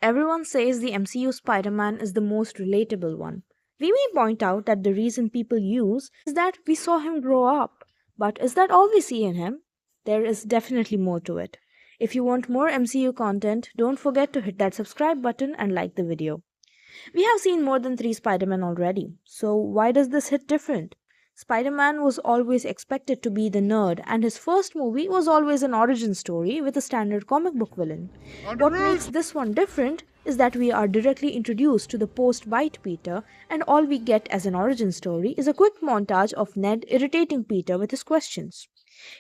Everyone says the MCU Spider-Man is the most relatable one. We may point out that the reason people use is that we saw him grow up. But is that all we see in him? There is definitely more to it. If you want more MCU content, don't forget to hit that subscribe button and like the video. We have seen more than 3 Spider-Man already, so why does this hit different? Spider-Man was always expected to be the nerd, and his first movie was always an origin story with a standard comic book villain. What makes this one different is that we are directly introduced to the post-bite Peter, and all we get as an origin story is a quick montage of Ned irritating Peter with his questions.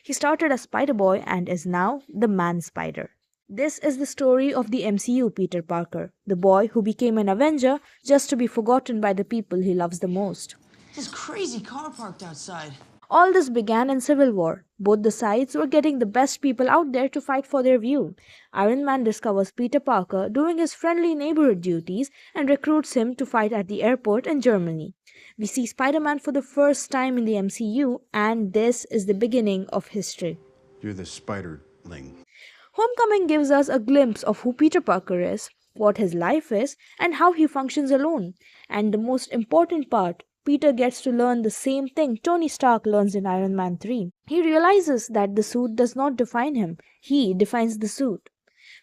He started as Spider-Boy and is now the Man-Spider. This is the story of the MCU Peter Parker, the boy who became an Avenger just to be forgotten by the people he loves the most. This crazy car parked outside. All this began in Civil War. Both the sides were getting the best people out there to fight for their view. Iron Man discovers Peter Parker doing his friendly neighborhood duties and recruits him to fight at the airport in Germany. We see Spider-Man for the first time in the MCU, and this is the beginning of history. You're the Spiderling. Homecoming gives us a glimpse of who Peter Parker is, what his life is, and how he functions alone. And the most important part, Peter gets to learn the same thing Tony Stark learns in Iron Man 3. He realizes that the suit does not define him, he defines the suit.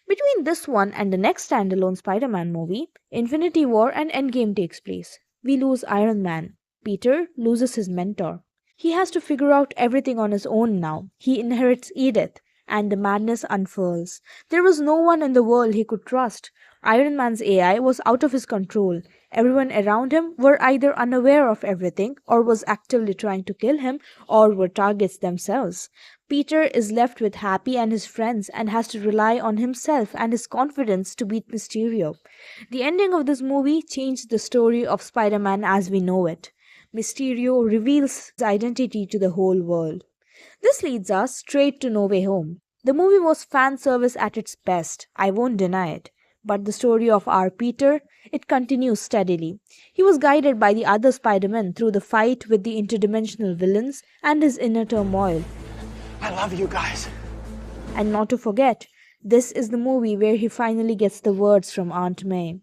Between this one and the next standalone Spider-Man movie, Infinity War and Endgame takes place. We lose Iron Man. Peter loses his mentor. He has to figure out everything on his own now. He inherits Edith, and the madness unfurls. There was no one in the world he could trust. Iron Man's AI was out of his control. Everyone around him were either unaware of everything, or was actively trying to kill him, or were targets themselves. Peter is left with Happy and his friends and has to rely on himself and his confidence to beat Mysterio. The ending of this movie changed the story of Spider-Man as we know it. Mysterio reveals his identity to the whole world. This leads us straight to No Way Home. The movie was fan service at its best, I won't deny it. But the story of our Peter, it continues steadily. He was guided by the other Spider-Men through the fight with the interdimensional villains and his inner turmoil. I love you guys. And not to forget, this is the movie where he finally gets the words from Aunt May.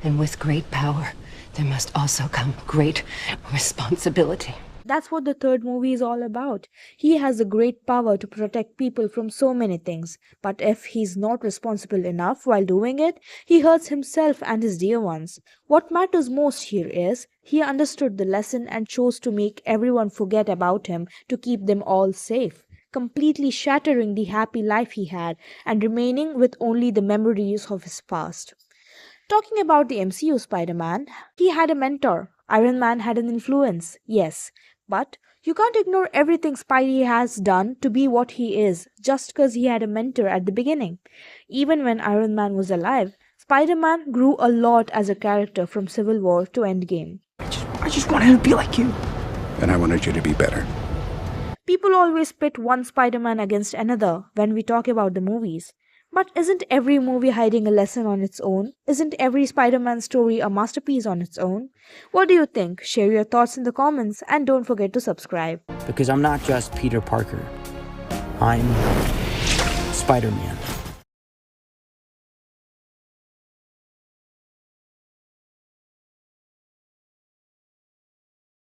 And with great power, there must also come great responsibility. That's what the third movie is all about. He has a great power to protect people from so many things, but if he's not responsible enough while doing it, he hurts himself and his dear ones. What matters most here is, he understood the lesson and chose to make everyone forget about him to keep them all safe, completely shattering the happy life he had and remaining with only the memories of his past. Talking about the MCU Spider-Man, he had a mentor. Iron Man had an influence, yes. But you can't ignore everything Spidey has done to be what he is just because he had a mentor at the beginning. Even when Iron Man was alive, Spider-Man grew a lot as a character from Civil War to Endgame. I just wanted to be like you. And I wanted you to be better. People always pit one Spider-Man against another when we talk about the movies. But isn't every movie hiding a lesson on its own? Isn't every Spider-Man story a masterpiece on its own? What do you think? Share your thoughts in the comments and don't forget to subscribe. Because I'm not just Peter Parker. I'm Spider-Man.